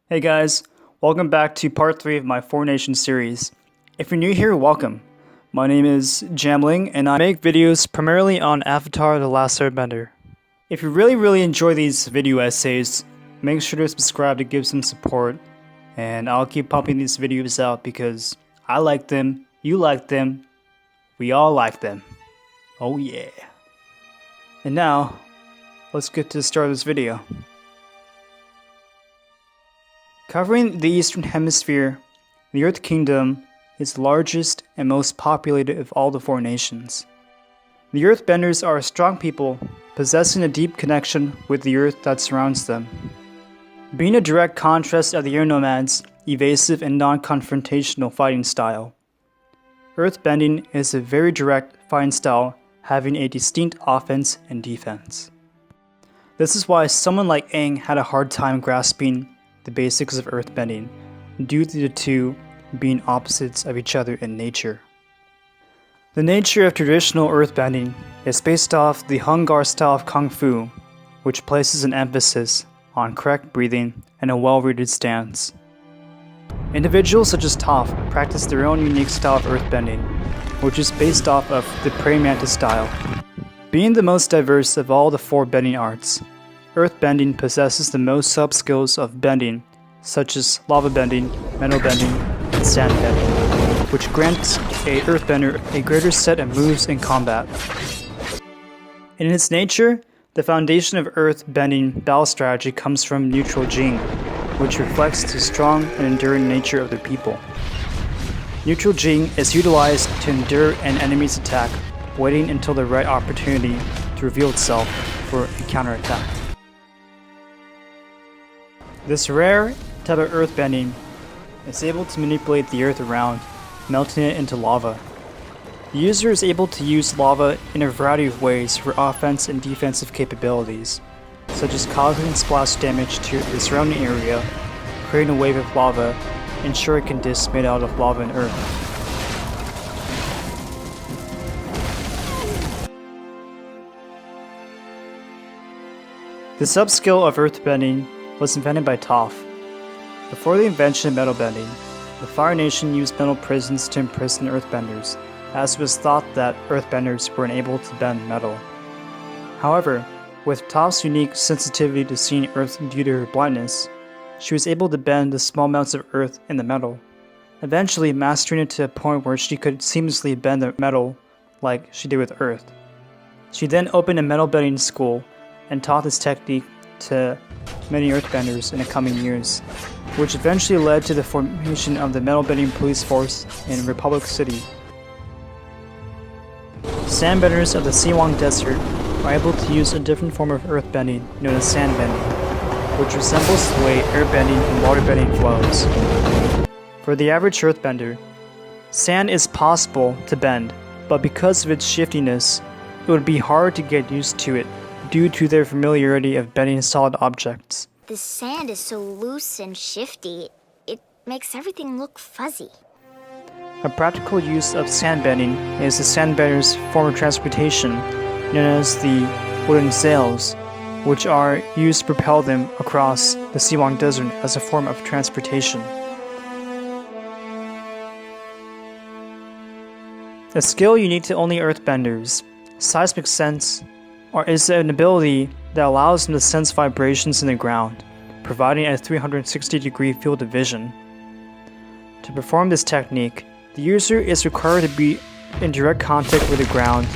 Hey guys, welcome back to part 3 of my 4 Nations series. If you're new here, welcome. My name is Jamling and I make videos primarily on Avatar the Last Airbender. If you really enjoy these video essays, make sure to subscribe to give some support, and I'll keep pumping these videos out because I like them, you like them, we all like them. Oh yeah. And now, let's get to the start of this video. Covering the Eastern Hemisphere, the Earth Kingdom is the largest and most populated of all the 4 nations. The Earthbenders are a strong people, possessing a deep connection with the Earth that surrounds them. Being a direct contrast of the Air Nomads' evasive and non-confrontational fighting style. Earthbending is a very direct fighting style, having a distinct offense and defense. This is why someone like Aang had a hard time grasping the basics of earthbending, due to the two being opposites of each other in nature. The nature of traditional earthbending is based off the Hungar style of Kung Fu, which places an emphasis on correct breathing and a well-rooted stance. Individuals such as Toph practice their own unique style of earthbending, which is based off of the praying mantis style. Being the most diverse of all the 4 bending arts, earthbending possesses the most sub-skills of bending, such as lava bending, metal bending, and sand bending, which grants a earthbender a greater set of moves in combat. In its nature, the foundation of earthbending battle strategy comes from neutral Jing, which reflects the strong and enduring nature of their people. Neutral Jing is utilized to endure an enemy's attack, waiting until the right opportunity to reveal itself for a counterattack. This rare type of earthbending is able to manipulate the earth around, melting it into lava. The user is able to use lava in a variety of ways for offense and defensive capabilities, such as causing splash damage to the surrounding area, creating a wave of lava, and shuriken discs made out of lava and earth. The sub-skill of earthbending was invented by Toph. Before the invention of metal bending, the Fire Nation used metal prisons to imprison earthbenders, as it was thought that earthbenders were unable to bend metal. However, with Toph's unique sensitivity to seeing earth due to her blindness, she was able to bend the small amounts of earth in the metal, eventually mastering it to a point where she could seamlessly bend the metal like she did with earth. She then opened a metal bending school and taught this technique to many earthbenders in the coming years, which eventually led to the formation of the metal bending police force in Republic City. Sandbenders of the Siwang Desert are able to use a different form of earthbending known as sandbending, which resembles the way airbending and waterbending flows. For the average earthbender, sand is possible to bend, but because of its shiftiness, it would be hard to get used to it due to their familiarity of bending solid objects. The sand is so loose and shifty, it makes everything look fuzzy. A practical use of sandbending is the sandbender's form of transportation, known as the wooden sails, which are used to propel them across the Siwang Desert as a form of transportation. A skill unique to only earthbenders, seismic sense, is an ability that allows them to sense vibrations in the ground, providing a 360-degree field of vision. To perform this technique, the user is required to be in direct contact with the ground,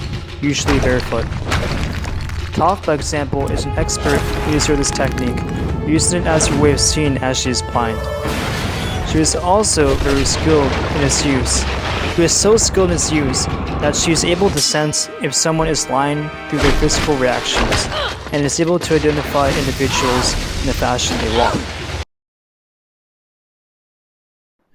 usually barefoot. Toph, for example, is an expert user of this technique, using it as her way of seeing as she is blind. She is also very skilled in its use. She is so skilled in its use that she is able to sense if someone is lying through their physical reactions, and is able to identify individuals in the fashion they walk.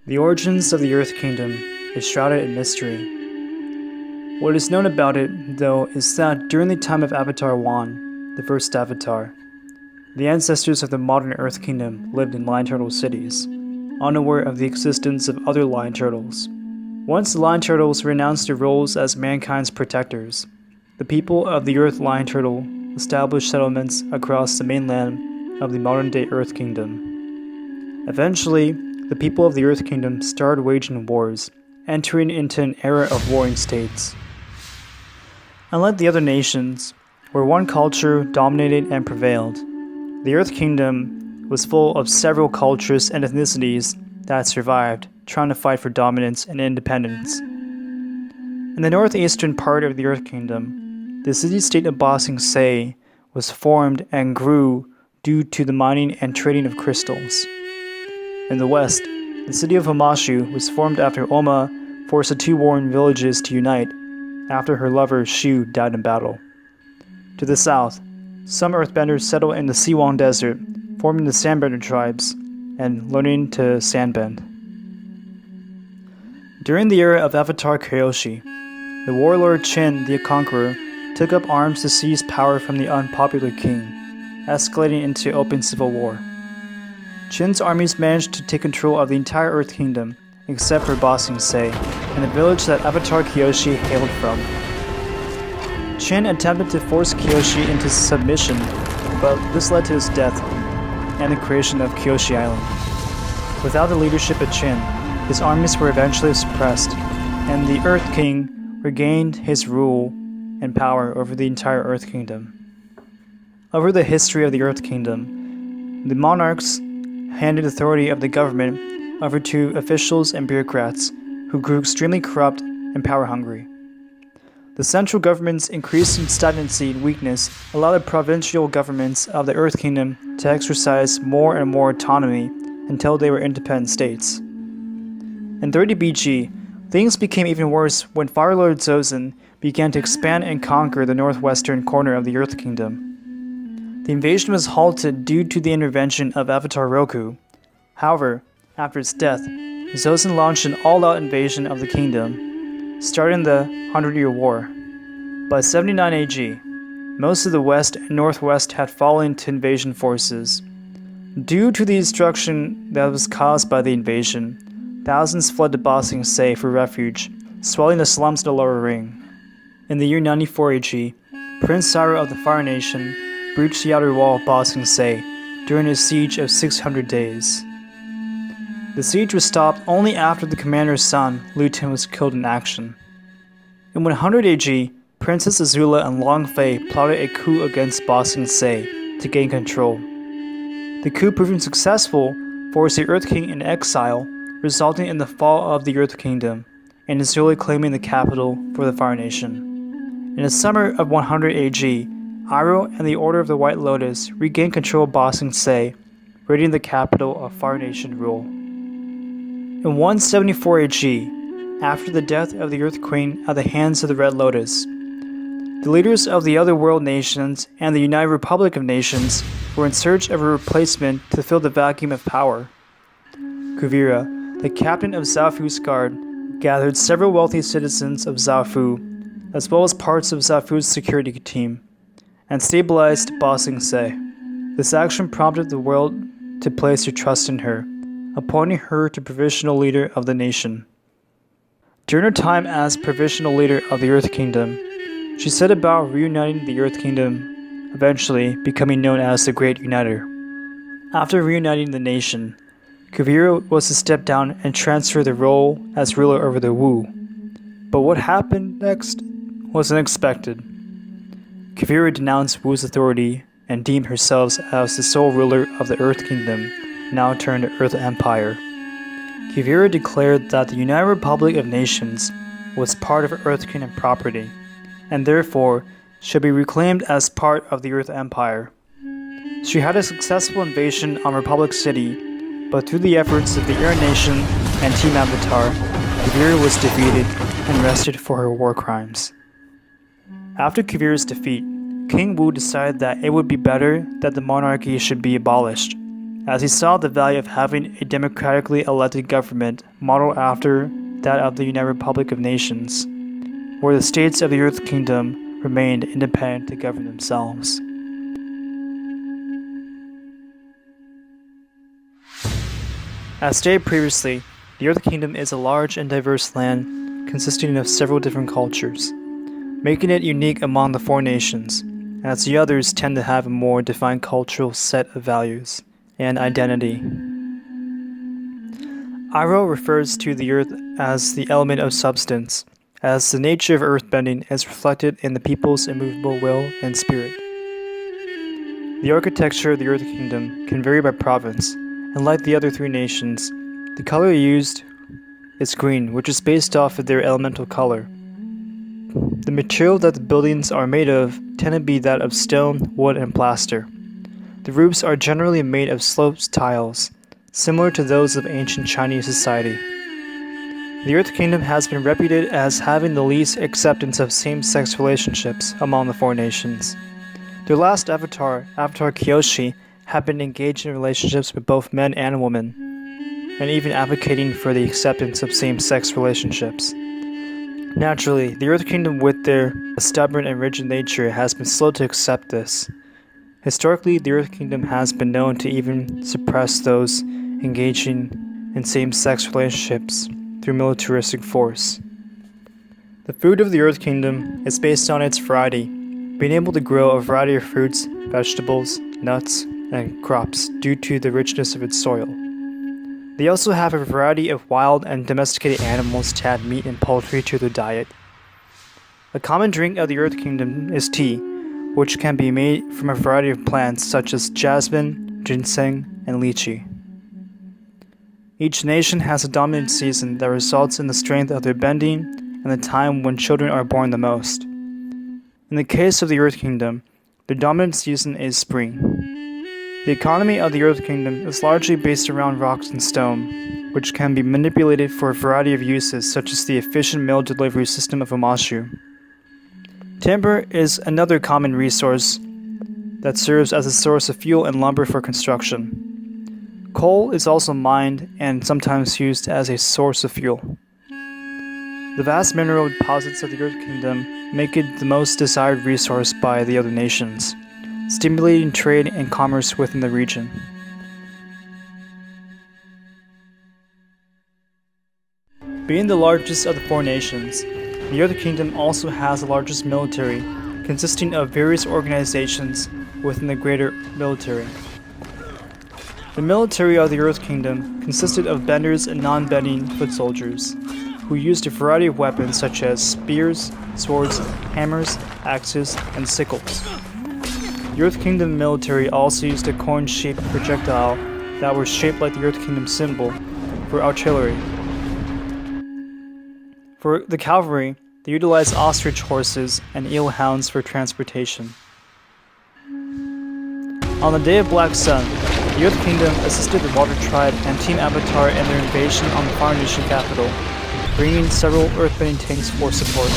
The origins of the Earth Kingdom is shrouded in mystery. What is known about it, though, is that during the time of Avatar 1, the first Avatar, the ancestors of the modern Earth Kingdom lived in lion turtle cities, unaware of the existence of other lion turtles. Once the lion turtles renounced their roles as mankind's protectors, the people of the Earth Lion Turtle established settlements across the mainland of the modern-day Earth Kingdom. Eventually, the people of the Earth Kingdom started waging wars, entering into an era of warring states. Unlike the other nations, where one culture dominated and prevailed, the Earth Kingdom was full of several cultures and ethnicities that survived, trying to fight for dominance and independence. In the northeastern part of the Earth Kingdom, the city-state of Ba Sing Se was formed and grew due to the mining and trading of crystals. In the west, the city of Hamashu was formed after Oma forced the two warring villages to unite after her lover Shu died in battle. To the south, some earthbenders settled in the Siwang Desert, forming the Sandbender tribes and learning to sandbend. During the era of Avatar KYOSHI, the warlord Qin the Conqueror took up arms to seize power from the unpopular king, escalating into open civil war. Qin's armies managed to take control of the entire Earth Kingdom, except for Ba Sing Se, and the village that Avatar KYOSHI hailed from. Qin attempted to force KYOSHI into submission, but this led to his death and the creation of KYOSHI Island. Without the leadership of Qin, his armies were eventually suppressed, and the Earth King regained his rule and power over the entire Earth Kingdom. Over the history of the Earth Kingdom, the monarchs handed authority of the government over to officials and bureaucrats who grew extremely corrupt and power-hungry. The central government's increasing stagnancy and weakness allowed the provincial governments of the Earth Kingdom to exercise more and more autonomy until they were independent states. In 30 BG, things became even worse when Fire Lord Zozan began to expand and conquer the northwestern corner of the Earth Kingdom. The invasion was halted due to the intervention of Avatar Roku. However, after its death, Zozan launched an all-out invasion of the kingdom, starting the 100-Year War. By 79 AG, most of the west and northwest had fallen to invasion forces. Due to the destruction that was caused by the invasion, thousands fled to Ba Sing Se for refuge, swelling the slums of the Lower Ring. In the year 94 AG, Prince Saru of the Fire Nation breached the outer wall of Ba Sing Se during a siege of 600 days. The siege was stopped only after the commander's son, Lu Tin, was killed in action. In 100 AG, Princess Azula and Long Fei plotted a coup against Ba Sing Se to gain control. The coup, proving successful, forced the Earth King in exile, resulting in the fall of the Earth Kingdom, and Azula claiming the capital for the Fire Nation. In the summer of 100 AG, Iroh and the Order of the White Lotus regained control of Ba Sing Se, raiding the capital of Fire Nation rule. In 174 AG, after the death of the Earth Queen at the hands of the Red Lotus, the leaders of the other world nations and the United Republic of Nations were in search of a replacement to fill the vacuum of power. Kuvira, the captain of Zafu's guard, gathered several wealthy citizens of Zafu, as well as parts of Zafu's security team, and stabilized Ba Sing Se. This action prompted the world to place their trust in her, appointing her to provisional leader of the nation. During her time as provisional leader of the Earth Kingdom, she set about reuniting the Earth Kingdom, eventually becoming known as the Great Uniter. After reuniting the nation, Kuvira was to step down and transfer the role as ruler over the Wu. But what happened next was unexpected. Kuvira denounced Wu's authority and deemed herself as the sole ruler of the Earth Kingdom, now turned Earth Empire. Kuvira declared that the United Republic of Nations was part of Earth Kingdom property, and therefore should be reclaimed as part of the Earth Empire. She had a successful invasion on Republic City, but through the efforts of the Air Nation and Team Avatar, Kuvira was defeated and arrested for her war crimes. After Kuvira's defeat, King Wu decided that it would be better that the monarchy should be abolished, as he saw the value of having a democratically elected government modeled after that of the United Republic of Nations, where the states of the Earth Kingdom remained independent to govern themselves. As stated previously, the Earth Kingdom is a large and diverse land consisting of several different cultures, making it unique among the four nations, as the others tend to have a more defined cultural set of values and identity. Iroh refers to the earth as the element of substance, as the nature of earthbending is reflected in the people's immovable will and spirit. The architecture of the Earth Kingdom can vary by province, and like the other three nations, the color used is green, which is based off of their elemental color. The material that the buildings are made of tend to be that of stone, wood, and plaster. The roofs are generally made of sloped tiles, similar to those of ancient Chinese society. The Earth Kingdom has been reputed as having the least acceptance of same-sex relationships among the four nations. Their last avatar, Avatar KYOSHI, had been engaged in relationships with both men and women, and even advocating for the acceptance of same-sex relationships. Naturally, the Earth Kingdom, with their stubborn and rigid nature, has been slow to accept this. Historically, the Earth Kingdom has been known to even suppress those engaging in same-sex relationships through militaristic force. The food of the Earth Kingdom is based on its variety, being able to grow a variety of fruits, vegetables, nuts, and crops due to the richness of its soil. They also have a variety of wild and domesticated animals to add meat and poultry to their diet. A common drink of the Earth Kingdom is tea, which can be made from a variety of plants such as jasmine, ginseng, and lychee. Each nation has a dominant season that results in the strength of their bending and the time when children are born the most. In the case of the Earth Kingdom, the dominant season is spring. The economy of the Earth Kingdom is largely based around rocks and stone, which can be manipulated for a variety of uses such as the efficient mail delivery system of Omashu. Timber is another common resource that serves as a source of fuel and lumber for construction. Coal is also mined and sometimes used as a source of fuel. The vast mineral deposits of the Earth Kingdom make it the most desired resource by the other nations, stimulating trade and commerce within the region. Being the largest of the four nations, the Earth Kingdom also has the largest military, consisting of various organizations within the greater military. The military of the Earth Kingdom consisted of benders and non-bending foot soldiers, who used a variety of weapons such as spears, swords, hammers, axes, and sickles. The Earth Kingdom military also used a coin-shaped projectile that was shaped like the Earth Kingdom symbol for artillery. For the cavalry, they utilized ostrich horses and eel hounds for transportation. On the Day of Black Sun, the Earth Kingdom assisted the Water Tribe and Team Avatar in their invasion on the Fire Nation capital, bringing several earthbending tanks for support.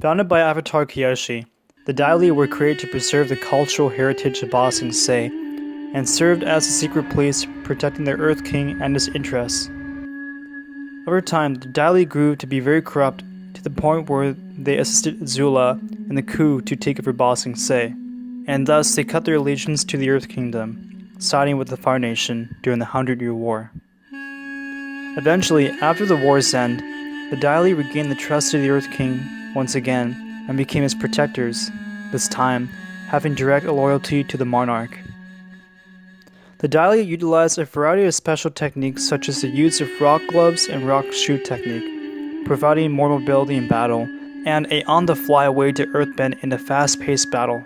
Founded by Avatar KYOSHI, the DAILI were created to preserve the cultural heritage of Ba Sing Se, and served as a secret police protecting their Earth King and his interests. Over time, the DAILI grew to be very corrupt to the point where they assisted Zula in the coup to take over Ba Sing Se, and thus they cut their allegiance to the Earth Kingdom, siding with the Fire Nation during the 100-Year War. Eventually, after the war's end, the DAILI regained the trust of the Earth King once again and became his protectors, this time having direct loyalty to the monarch. The DAILI utilized a variety of special techniques such as the use of rock gloves and rock shoe technique, providing more mobility in battle, and a on-the-fly way to earthbend in a fast-paced battle.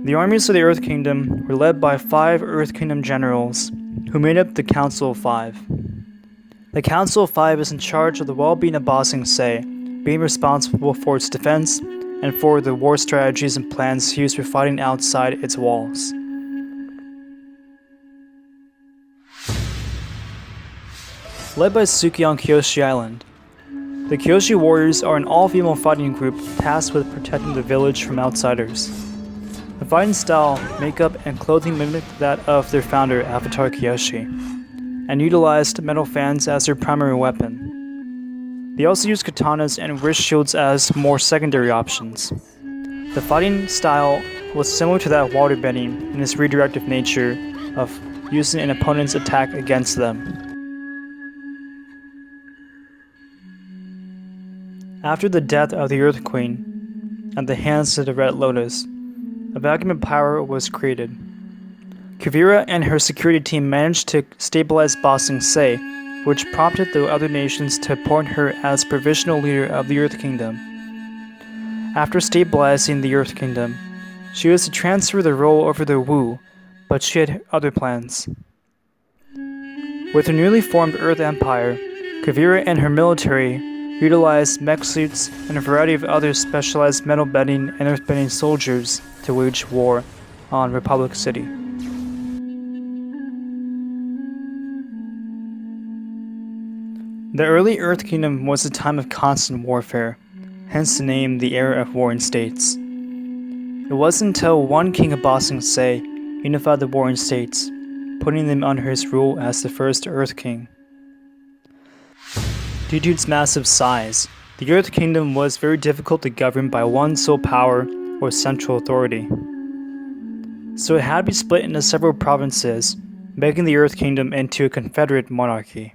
The armies of the Earth Kingdom were led by 5 Earth Kingdom generals, who made up the Council of 5. The Council of 5 is in charge of the well-being of Ba Sing Se, being responsible for its defense and for the war strategies and plans used for fighting outside its walls. Led by Suki on KYOSHI Island, the KYOSHI warriors are an all-female fighting group tasked with protecting the village from outsiders. The fighting style, makeup, and clothing mimic that of their founder, Avatar KYOSHI, and utilized metal fans as their primary weapon. They also used katanas and wrist shields as more secondary options. The fighting style was similar to that of waterbending in its redirective nature of using an opponent's attack against them. After the death of the Earth Queen, at the hands of the Red Lotus, a vacuum of power was created. Kuvira and her security team managed to stabilize Ba Sing Se, which prompted the other nations to appoint her as provisional leader of the Earth Kingdom. After stabilizing the Earth Kingdom, she was to transfer the role over to Wu, but she had other plans. With her newly formed Earth Empire, Kuvira and her military utilized mech suits and a variety of other specialized metal bending and earthbending soldiers to wage war on Republic City. The early Earth Kingdom was a time of constant warfare, hence the name the Era of Warring States. It wasn't until one king of Ba Sing Se unified the Warring States, putting them under his rule as the first Earth King. Due to its massive size, the Earth Kingdom was very difficult to govern by one sole power or central authority. So it had to be split into several provinces, making the Earth Kingdom into a confederate monarchy.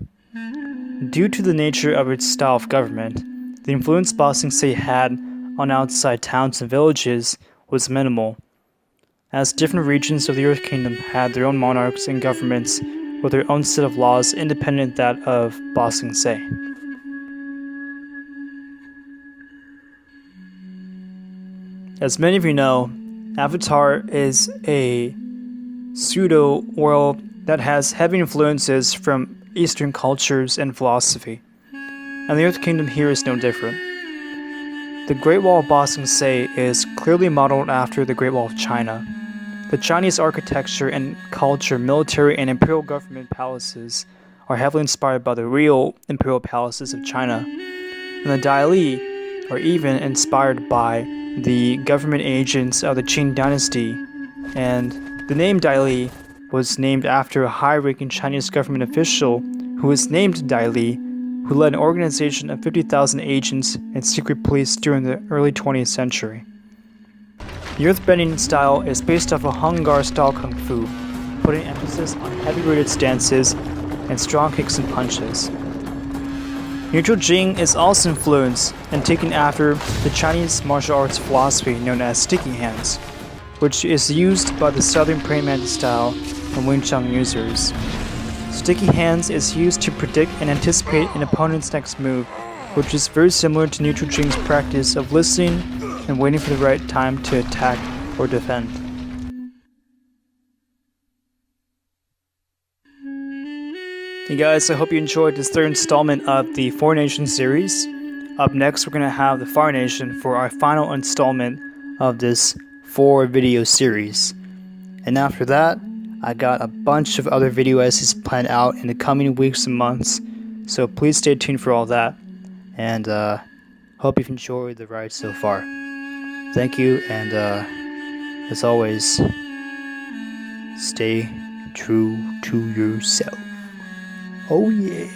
Due to the nature of its style of government, the influence Ba Sing Se had on outside towns and villages was minimal, as different regions of the Earth Kingdom had their own monarchs and governments with their own set of laws independent that of Ba Sing Se. As many of you know, Avatar is a pseudo-world that has heavy influences from Eastern cultures and philosophy, and the Earth Kingdom here is no different. The Great Wall of Ba Sing Se is clearly modeled after the Great Wall of China. The Chinese architecture and culture, military and imperial government palaces are heavily inspired by the real imperial palaces of China, and the DAILI are even inspired by the government agents of the Qing dynasty, and the name DAILI was named after a high-ranking Chinese government official who was named DAILI, who led an organization of 50,000 agents and secret police during the early 20th century. The earthbending style is based off of Hung Gar-style Kung Fu, putting emphasis on heavy-weighted stances and strong kicks and punches. Neutral Jing is also influenced and taken after the Chinese martial arts philosophy known as sticky hands, which is used by the Southern Praying Mantis style and Wing Chun users. Sticky hands is used to predict and anticipate an opponent's next move, which is very similar to Neutral Jing's practice of listening and waiting for the right time to attack or defend. Hey guys, I hope you enjoyed this third installment of the Four Nations series. Up next, we're going to have the Fire Nation for our final installment of this 4-video series. And after that, I got a bunch of other video essays planned out in the coming weeks and months, so please stay tuned for all that, and hope you've enjoyed the ride so far. Thank you, and as always, stay true to yourself. Oh yeah.